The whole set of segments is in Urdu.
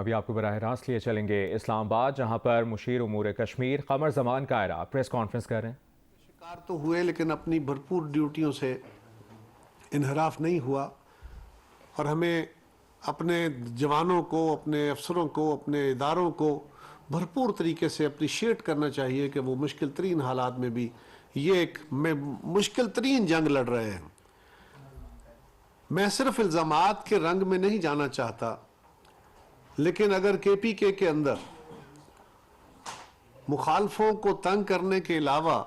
ابھی آپ کو براہ راست لیے چلیں گے اسلام آباد، جہاں پر مشیر امور کشمیر قمر زمان قائرہ پریس کانفرنس کر رہے ہیں۔ شکار تو ہوئے لیکن اپنی بھرپور ڈیوٹیوں سے انحراف نہیں ہوا، اور ہمیں اپنے جوانوں کو، اپنے افسروں کو، اپنے اداروں کو بھرپور طریقے سے اپریشیٹ کرنا چاہیے کہ وہ مشکل ترین حالات میں بھی یہ ایک مشکل ترین جنگ لڑ رہے ہیں۔ میں صرف الزامات کے رنگ میں نہیں جانا چاہتا، لیکن اگر کے پی کے اندر مخالفوں کو تنگ کرنے کے علاوہ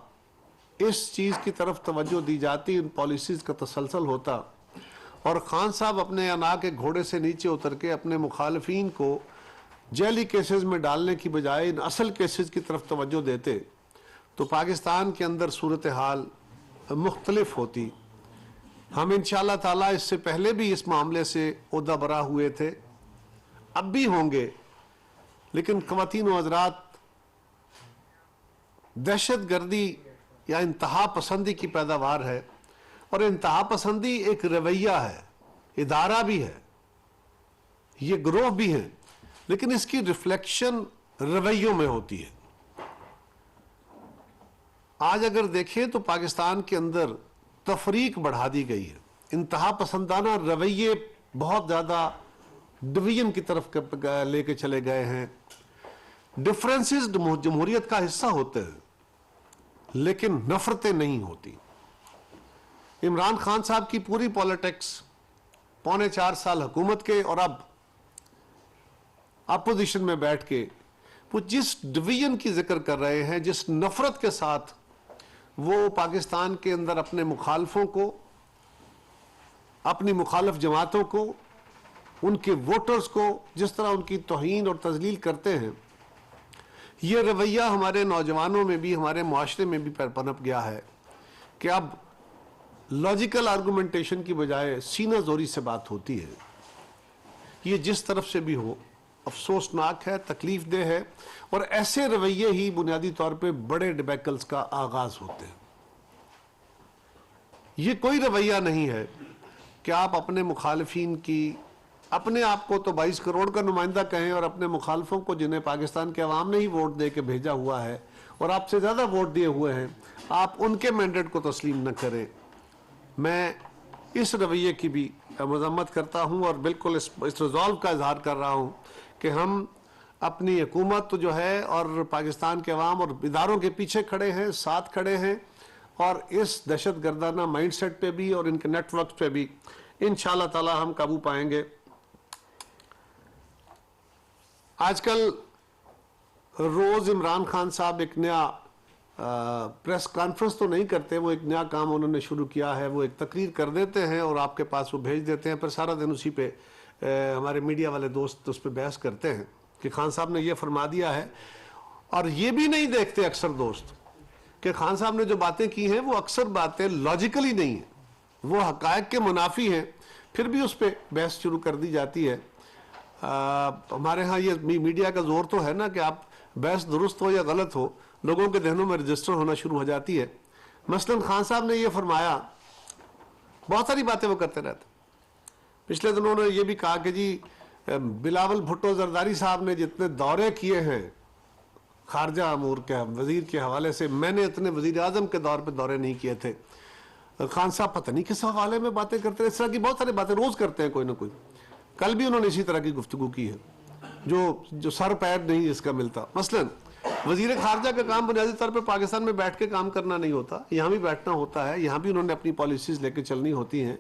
اس چیز کی طرف توجہ دی جاتی، ان پالیسیز کا تسلسل ہوتا، اور خان صاحب اپنے انا کے گھوڑے سے نیچے اتر کے اپنے مخالفین کو جیلی کیسز میں ڈالنے کی بجائے ان اصل کیسز کی طرف توجہ دیتے، تو پاکستان کے اندر صورتحال مختلف ہوتی۔ ہم انشاءاللہ تعالیٰ اس سے پہلے بھی اس معاملے سے عہدہ برا ہوئے تھے، اب بھی ہوں گے، لیکن خواتین و حضرات، دہشت گردی یا انتہا پسندی کی پیداوار ہے، اور انتہا پسندی ایک رویہ ہے، ادارہ بھی ہے، یہ گروہ بھی ہیں، لیکن اس کی ریفلیکشن رویوں میں ہوتی ہے۔ آج اگر دیکھیں تو پاکستان کے اندر تفریق بڑھا دی گئی ہے، انتہا پسندانہ رویے بہت زیادہ ڈویژن کی طرف لے کے چلے گئے ہیں۔ ڈفرینسز جمہوریت کا حصہ ہوتے ہیں، لیکن نفرتیں نہیں ہوتی۔ عمران خان صاحب کی پوری پالیٹکس، 4.25 سال حکومت کے، اور اب اپوزیشن میں بیٹھ کے وہ جس ڈویژن کی ذکر کر رہے ہیں، جس نفرت کے ساتھ وہ پاکستان کے اندر اپنے مخالفوں کو، اپنی مخالف جماعتوں کو، ان کے ووٹرز کو جس طرح ان کی توہین اور تذلیل کرتے ہیں، یہ رویہ ہمارے نوجوانوں میں بھی، ہمارے معاشرے میں بھی پنپ گیا ہے کہ اب لاجیکل آرگومنٹیشن کی بجائے سینہ زوری سے بات ہوتی ہے۔ یہ جس طرف سے بھی ہو افسوسناک ہے، تکلیف دہ ہے، اور ایسے رویے ہی بنیادی طور پہ بڑے ڈیبیکلز کا آغاز ہوتے ہیں۔ یہ کوئی رویہ نہیں ہے کہ آپ اپنے مخالفین کی، اپنے آپ کو تو 22 کروڑ کا نمائندہ کہیں، اور اپنے مخالفوں کو جنہیں پاکستان کے عوام نے ہی ووٹ دے کے بھیجا ہوا ہے اور آپ سے زیادہ ووٹ دیے ہوئے ہیں، آپ ان کے مینڈیٹ کو تسلیم نہ کریں۔ میں اس رویے کی بھی مذمت کرتا ہوں، اور بالکل اس ریزالو کا اظہار کر رہا ہوں کہ ہم اپنی حکومت جو ہے اور پاکستان کے عوام اور اداروں کے پیچھے کھڑے ہیں، ساتھ کھڑے ہیں، اور اس دہشت گردانہ مائنڈ سیٹ پہ بھی اور ان کے نیٹ ورک پہ بھی انشاءاللہ تعالی ہم قابو پائیں گے۔ آج کل روز عمران خان صاحب ایک نیا پریس کانفرنس تو نہیں کرتے، وہ ایک نیا کام انہوں نے شروع کیا ہے، وہ ایک تقریر کر دیتے ہیں اور آپ کے پاس وہ بھیج دیتے ہیں، پھر سارا دن اسی پہ ہمارے میڈیا والے دوست اس پہ بحث کرتے ہیں کہ خان صاحب نے یہ فرما دیا ہے، اور یہ بھی نہیں دیکھتے اکثر دوست کہ خان صاحب نے جو باتیں کی ہیں وہ اکثر باتیں لاجیکلی نہیں ہیں، وہ حقائق کے منافی ہیں، پھر بھی اس پہ بحث شروع کر دی جاتی ہے۔ ہمارے ہاں یہ میڈیا کا زور تو ہے نا کہ آپ بحث درست ہو یا غلط ہو، لوگوں کے ذہنوں میں رجسٹر ہونا شروع ہو جاتی ہے۔ مثلا خان صاحب نے یہ فرمایا، بہت ساری باتیں وہ کرتے رہتے۔ پچھلے دنوں انہوں نے یہ بھی کہا کہ جی بلاول بھٹو زرداری صاحب نے جتنے دورے کیے ہیں خارجہ امور کے وزیر کے حوالے سے، میں نے اتنے وزیر اعظم کے دور پہ دورے نہیں کیے تھے۔ خان صاحب پتہ نہیں کس حوالے میں باتیں کرتے ہیں، اس طرح کی بہت ساری باتیں روز کرتے ہیں کوئی نہ کوئی۔ کل بھی انہوں نے اسی طرح کی گفتگو کی ہے جو سر پیر نہیں اس کا ملتا۔ مثلا وزیر خارجہ کا کام بنیادی طور پہ پاکستان میں بیٹھ کے کام کرنا نہیں ہوتا، یہاں بھی بیٹھنا ہوتا ہے، یہاں بھی انہوں نے اپنی پالیسیز لے کے چلنی ہوتی ہیں،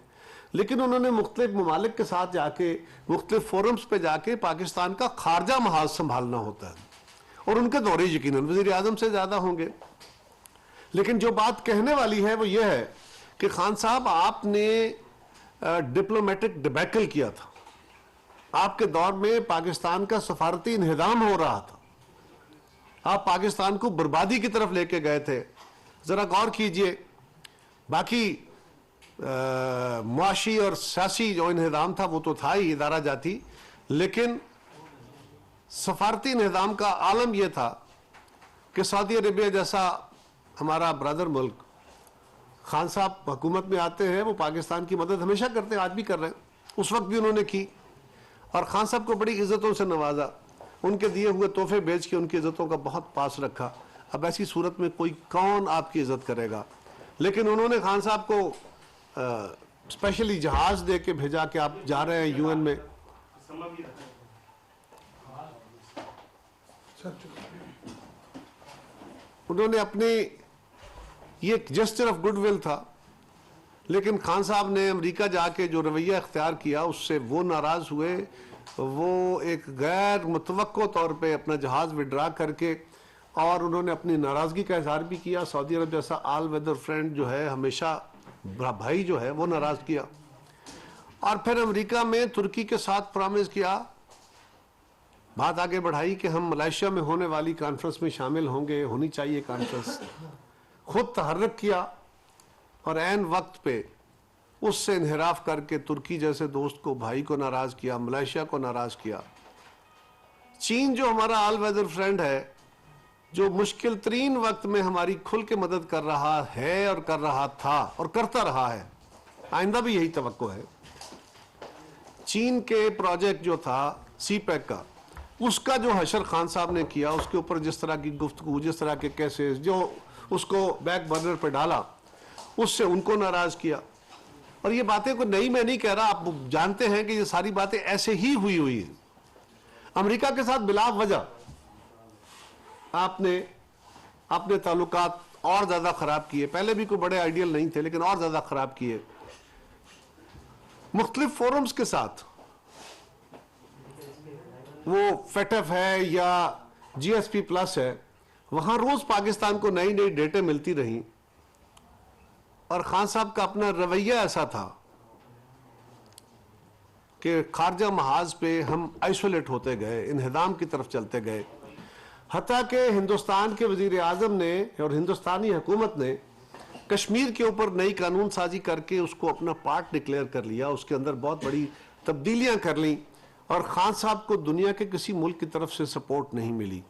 لیکن انہوں نے مختلف ممالک کے ساتھ جا کے، مختلف فورمز پہ جا کے پاکستان کا خارجہ محاذ سنبھالنا ہوتا ہے، اور ان کے دورے یقیناً وزیر اعظم سے زیادہ ہوں گے۔ لیکن جو بات کہنے والی ہے وہ یہ ہے کہ خان صاحب آپ نے ڈپلومیٹک ڈیبیکل کیا تھا، آپ کے دور میں پاکستان کا سفارتی انہدام ہو رہا تھا، آپ پاکستان کو بربادی کی طرف لے کے گئے تھے۔ ذرا غور کیجئے، باقی معاشی اور سیاسی جو انہدام تھا وہ تو تھا ہی ادارہ جاتی، لیکن سفارتی انہدام کا عالم یہ تھا کہ سعودی عربیہ جیسا ہمارا برادر ملک، خان صاحب حکومت میں آتے ہیں، وہ پاکستان کی مدد ہمیشہ کرتے ہیں، آج بھی کر رہے ہیں، اس وقت بھی انہوں نے کی۔ اور خان صاحب کو بڑی عزتوں سے نوازا، ان کے دیے ہوئے تحفے بیچ کے ان کی عزتوں کا بہت پاس رکھا. اب ایسی صورت میں کوئی کون آپ کی عزت کرے گا؟ لیکن انہوں نے خان صاحب کو اسپیشلی جہاز دے کے بھیجا کہ آپ جا رہے ہیں UN میں. انہوں نے اپنی یہ ایک جسچر آف گڈ ول تھا، لیکن خان صاحب نے امریکہ جا کے جو رویہ اختیار کیا اس سے وہ ناراض ہوئے. وہ ایک غیر متوقع طور پہ اپنا جہاز وڈرا کر کے، اور انہوں نے اپنی ناراضگی کا اظہار بھی کیا. سعودی عرب جیسا آل ویدر فرینڈ جو ہے، ہمیشہ بھائی جو ہے، وہ ناراض کیا. اور پھر امریکہ میں ترکی کے ساتھ پرامز کیا، بات آگے بڑھائی کہ ہم ملائیشیا میں ہونے والی کانفرنس میں شامل ہوں گے، ہونی چاہیے کانفرنس. خود تحرک کیا اور عین وقت پہ اس سے انحراف کر کے ترکی جیسے دوست کو، بھائی کو ناراض کیا، ملائیشیا کو ناراض کیا. چین جو ہمارا آل ویدر فرینڈ ہے، جو مشکل ترین وقت میں ہماری کھل کے مدد کر رہا ہے اور کر رہا تھا اور کرتا رہا ہے، آئندہ بھی یہی توقع ہے. چین کے پروجیکٹ جو تھا سی پیک کا، اس کا جو حشر خان صاحب نے کیا، اس کے اوپر جس طرح کی گفتگو، جس طرح کے کیسز جو اس کو بیک برنر پہ ڈالا، اس سے ان کو ناراض کیا. اور یہ باتیں کوئی نئی میں نہیں کہہ رہا، آپ جانتے ہیں کہ یہ ساری باتیں ایسے ہی ہوئی ہیں. امریکہ کے ساتھ بلا وجہ آپ نے اپنے تعلقات اور زیادہ خراب کیے. پہلے بھی کوئی بڑے آئیڈیل نہیں تھے، لیکن اور زیادہ خراب کیے. مختلف فورمز کے ساتھ، وہ FATF ہے یا GSP+ ہے، وہاں روز پاکستان کو نئی نئی ڈیٹیں ملتی رہیں. اور خان صاحب کا اپنا رویہ ایسا تھا کہ خارجہ محاذ پہ ہم آئسولیٹ ہوتے گئے، انہدام کی طرف چلتے گئے. حتیٰ کہ ہندوستان کے وزیر اعظم نے اور ہندوستانی حکومت نے کشمیر کے اوپر نئی قانون سازی کر کے اس کو اپنا پارٹ ڈکلیئر کر لیا، اس کے اندر بہت بڑی تبدیلیاں کر لیں. اور خان صاحب کو دنیا کے کسی ملک کی طرف سے سپورٹ نہیں ملی.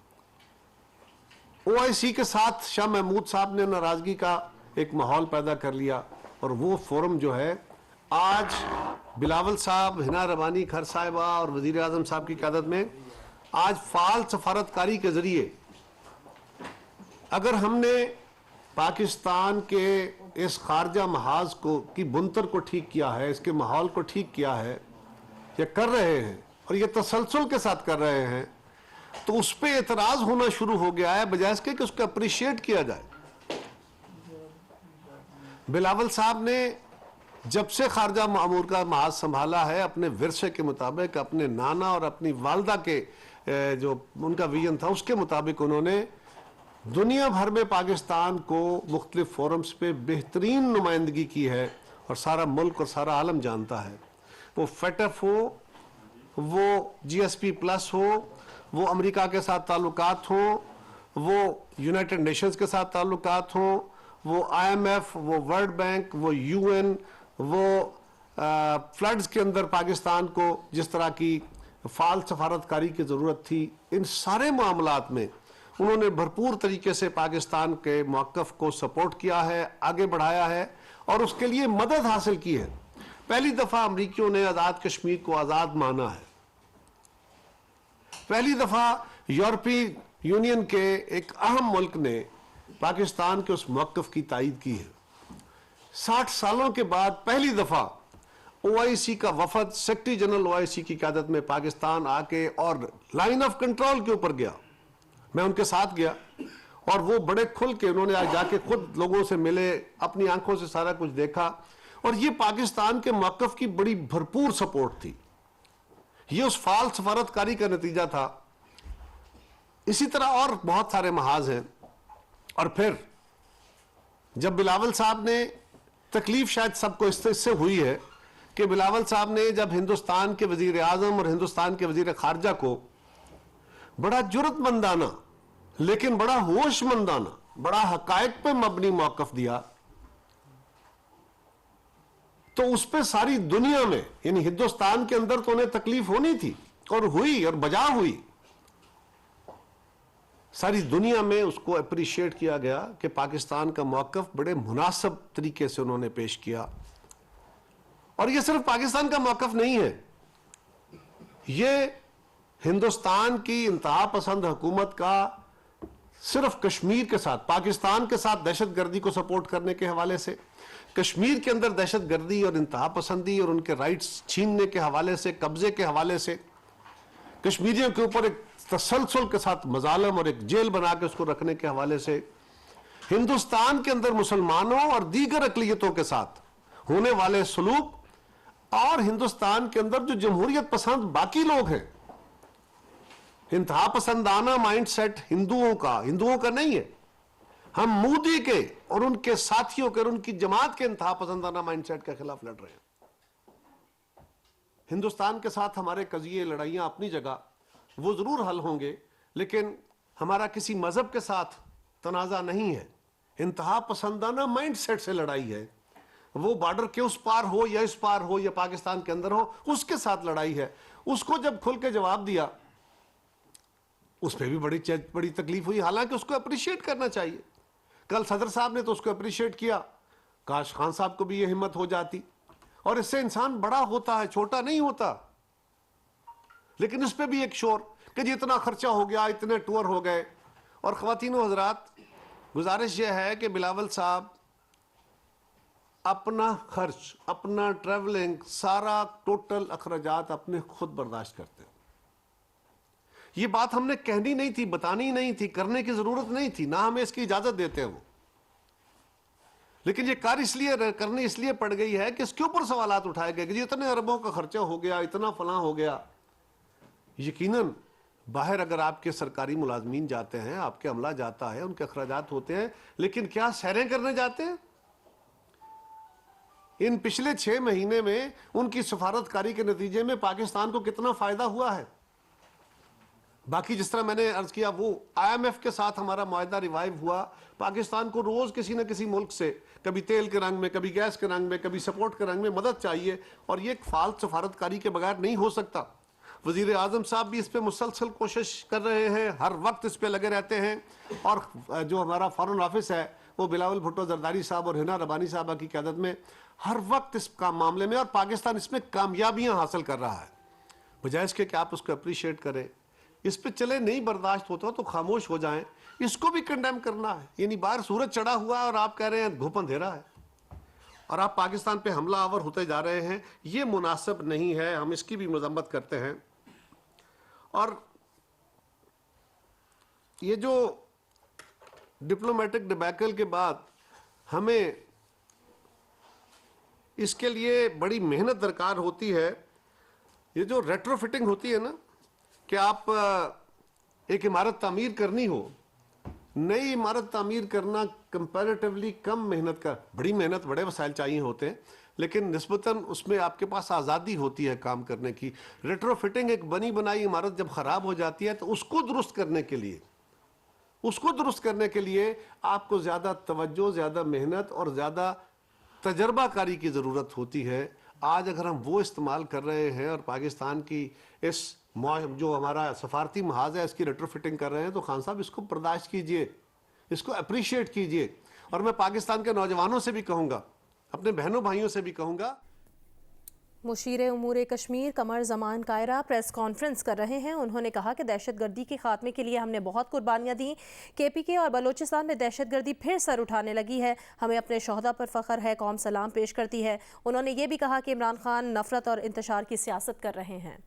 OIC کے ساتھ شاہ محمود صاحب نے ناراضگی کا ایک ماحول پیدا کر لیا، اور وہ فورم جو ہے آج بلاول صاحب، ہنا ربانی کھر صاحبہ اور وزیر اعظم صاحب کی قیادت میں آج فعال سفارتکاری کے ذریعے اگر ہم نے پاکستان کے اس خارجہ محاذ کو کی بنتر کو ٹھیک کیا ہے، اس کے ماحول کو ٹھیک کیا ہے، یہ کر رہے ہیں اور یہ تسلسل کے ساتھ کر رہے ہیں، تو اس پہ اعتراض ہونا شروع ہو گیا ہے بجائے اس کے کہ اس کو اپریشیٹ کیا جائے. بلاول صاحب نے جب سے خارجہ امور کا محاذ سنبھالا ہے، اپنے ورثے کے مطابق، اپنے نانا اور اپنی والدہ کے جو ان کا ویژن تھا اس کے مطابق، انہوں نے دنیا بھر میں پاکستان کو مختلف فورمز پہ بہترین نمائندگی کی ہے، اور سارا ملک اور سارا عالم جانتا ہے. وہ FATF ہو، وہ GSP+ ہو، وہ امریکہ کے ساتھ تعلقات ہوں، وہ یونائٹڈ نیشنز کے ساتھ تعلقات ہوں، وہ IMF، وہ ورلڈ بینک، وہ UN، وہ فلڈز کے اندر پاکستان کو جس طرح کی فعال سفارتکاری کی ضرورت تھی، ان سارے معاملات میں انہوں نے بھرپور طریقے سے پاکستان کے موقف کو سپورٹ کیا ہے، آگے بڑھایا ہے اور اس کے لیے مدد حاصل کی ہے. پہلی دفعہ امریکیوں نے آزاد کشمیر کو آزاد مانا ہے. پہلی دفعہ یورپی یونین کے ایک اہم ملک نے پاکستان کے اس موقف کی تائید کی ہے. 60 سالوں کے بعد پہلی دفعہ OIC کا وفد سیکرٹری جنرل OIC کی قیادت میں پاکستان آ کے اور لائن آف کنٹرول کے اوپر گیا. میں ان کے ساتھ گیا اور وہ بڑے کھل کے انہوں نے آج جا کے خود لوگوں سے ملے، اپنی آنکھوں سے سارا کچھ دیکھا، اور یہ پاکستان کے موقف کی بڑی بھرپور سپورٹ تھی. یہ اس فعال سفارتکاری کا نتیجہ تھا. اسی طرح اور بہت سارے محاذ ہیں. اور پھر جب بلاول صاحب نے تکلیف شاید سب کو اس سے ہوئی ہے کہ بلاول صاحب نے جب ہندوستان کے وزیر اعظم اور ہندوستان کے وزیر خارجہ کو بڑا جرت مندانہ لیکن بڑا ہوش مندانہ، بڑا حقائق پہ مبنی موقف دیا، تو اس پہ ساری دنیا میں، یعنی ہندوستان کے اندر تو انہیں تکلیف ہونی تھی اور ہوئی اور بجا ہوئی، ساری دنیا میں اس کو اپریشیٹ کیا گیا کہ پاکستان کا موقف بڑے مناسب طریقے سے انہوں نے پیش کیا. اور یہ صرف پاکستان کا موقف نہیں ہے، یہ ہندوستان کی انتہا پسند حکومت کا صرف کشمیر کے ساتھ، پاکستان کے ساتھ دہشت گردی کو سپورٹ کرنے کے حوالے سے، کشمیر کے اندر دہشت گردی اور انتہا پسندی اور ان کے رائٹس چھیننے کے حوالے سے، قبضے کے حوالے سے، کشمیریوں کے اوپر ایک تسلسل کے ساتھ مظالم اور ایک جیل بنا کے اس کو رکھنے کے حوالے سے، ہندوستان کے اندر مسلمانوں اور دیگر اقلیتوں کے ساتھ ہونے والے سلوک، اور ہندوستان کے اندر جو جمہوریت پسند باقی لوگ ہیں، انتہا پسندانہ مائنڈ سیٹ ہندوؤں کا نہیں ہے، ہم مودی کے اور ان کے ساتھیوں کے اور ان کی جماعت کے انتہا پسندانہ مائنڈ سیٹ کے خلاف لڑ رہے ہیں۔ ہندوستان کے ساتھ ہمارے قضیے، لڑائیاں اپنی جگہ وہ ضرور حل ہوں گے، لیکن ہمارا کسی مذہب کے ساتھ تنازع نہیں ہے، انتہا پسندانہ مائنڈ سیٹ سے لڑائی ہے، وہ بارڈر کے اس پار ہو یا اس پار ہو یا پاکستان کے اندر ہو، اس کے ساتھ لڑائی ہے۔ اس کو جب کھل کے جواب دیا، اس پہ بھی بڑی تکلیف ہوئی، حالانکہ اس کو اپریشیٹ کرنا چاہیے۔ کل صدر صاحب نے تو اس کو اپریشیٹ کیا، کاش خان صاحب کو بھی یہ ہمت ہو جاتی، اور اس سے انسان بڑا ہوتا ہے، چھوٹا نہیں ہوتا۔ لیکن اس پہ بھی ایک شور کہ جی اتنا خرچہ ہو گیا، اتنے ٹور ہو گئے۔ اور خواتین و حضرات، گزارش یہ ہے کہ بلاول صاحب اپنا خرچ، اپنا ٹریولنگ، سارا ٹوٹل اخراجات اپنے خود برداشت کرتے ہیں۔ یہ بات ہم نے کہنی نہیں تھی، بتانی نہیں تھی، کرنے کی ضرورت نہیں تھی، نہ ہمیں اس کی اجازت دیتے ہیں وہ، لیکن یہ کار کرنی اس لیے پڑ گئی ہے کہ اس کے اوپر سوالات اٹھائے گئے کہ جی اتنے اربوں کا خرچہ ہو گیا، اتنا فلاں ہو گیا۔ یقیناً باہر اگر آپ کے سرکاری ملازمین جاتے ہیں، آپ کے عملہ جاتا ہے، ان کے اخراجات ہوتے ہیں، لیکن کیا سیریں کرنے جاتے ہیں؟ ان پچھلے 6 مہینے میں ان کی سفارتکاری کے نتیجے میں پاکستان کو کتنا فائدہ ہوا ہے؟ باقی جس طرح میں نے عرض کیا، وہ آئی ایم ایف کے ساتھ ہمارا معاہدہ ریوائیو ہوا، پاکستان کو روز کسی نہ کسی ملک سے کبھی تیل کے رنگ میں، کبھی گیس کے رنگ میں، کبھی سپورٹ کے رنگ میں مدد چاہیے، اور یہ ایک فعال سفارتکاری کے بغیر نہیں ہو سکتا۔ وزیر اعظم صاحب بھی اس پہ مسلسل کوشش کر رہے ہیں، ہر وقت اس پہ لگے رہتے ہیں، اور جو ہمارا فارن آفس ہے وہ بلاول بھٹو زرداری صاحب اور ہنا ربانی صاحبہ کی قیادت میں ہر وقت اس کا معاملے میں، اور پاکستان اس میں کامیابیاں حاصل کر رہا ہے۔ بجائے اس کے کہ آپ اس کو اپریشیٹ کریں، اس پہ چلے نہیں برداشت ہوتا تو خاموش ہو جائیں، اس کو بھی کنڈیم کرنا ہے۔ یعنی باہر سورج چڑھا ہوا ہے اور آپ کہہ رہے ہیں گھوپ اندھیرا ہے، اور آپ پاکستان پہ حملہ آور ہوتے جا رہے ہیں، یہ مناسب نہیں ہے، ہم اس کی بھی مذمت کرتے ہیں۔ اور یہ جو ڈپلومیٹک ڈبیکل کے بعد ہمیں اس کے لیے بڑی محنت درکار ہوتی ہے، یہ جو ریٹرو فٹنگ ہوتی ہے نا، کہ آپ ایک عمارت تعمیر کرنی ہو، نئی عمارت تعمیر کرنا کمپیریٹیولی کم محنت کا، بڑی محنت، بڑے وسائل چاہیے ہوتے ہیں، لیکن نسبتاً اس میں آپ کے پاس آزادی ہوتی ہے کام کرنے کی۔ ریٹرو فٹنگ، ایک بنی بنائی عمارت جب خراب ہو جاتی ہے تو اس کو درست کرنے کے لیے آپ کو زیادہ توجہ، زیادہ محنت اور زیادہ تجربہ کاری کی ضرورت ہوتی ہے۔ آج اگر ہم وہ استعمال کر رہے ہیں اور پاکستان کی اس جو ہمارا سفارتی محاذ ہے اس کی ریٹرو فٹنگ کر رہے ہیں، تو خان صاحب اس کو برداشت کیجئے، اس کو اپریشیٹ کیجئے۔ اور میں پاکستان کے نوجوانوں سے بھی کہوں گا، اپنے بہنوں بھائیوں سے بھی کہوں گا۔ مشیر امور کشمیر قمر زمان کائرہ پریس کانفرنس کر رہے ہیں۔ انہوں نے کہا کہ دہشت گردی کے خاتمے کے لیے ہم نے بہت قربانیاں دیں، KPK اور بلوچستان میں دہشت گردی پھر سر اٹھانے لگی ہے، ہمیں اپنے شہداء پر فخر ہے، قوم سلام پیش کرتی ہے۔ انہوں نے یہ بھی کہا کہ عمران خان نفرت اور انتشار کی سیاست کر رہے ہیں۔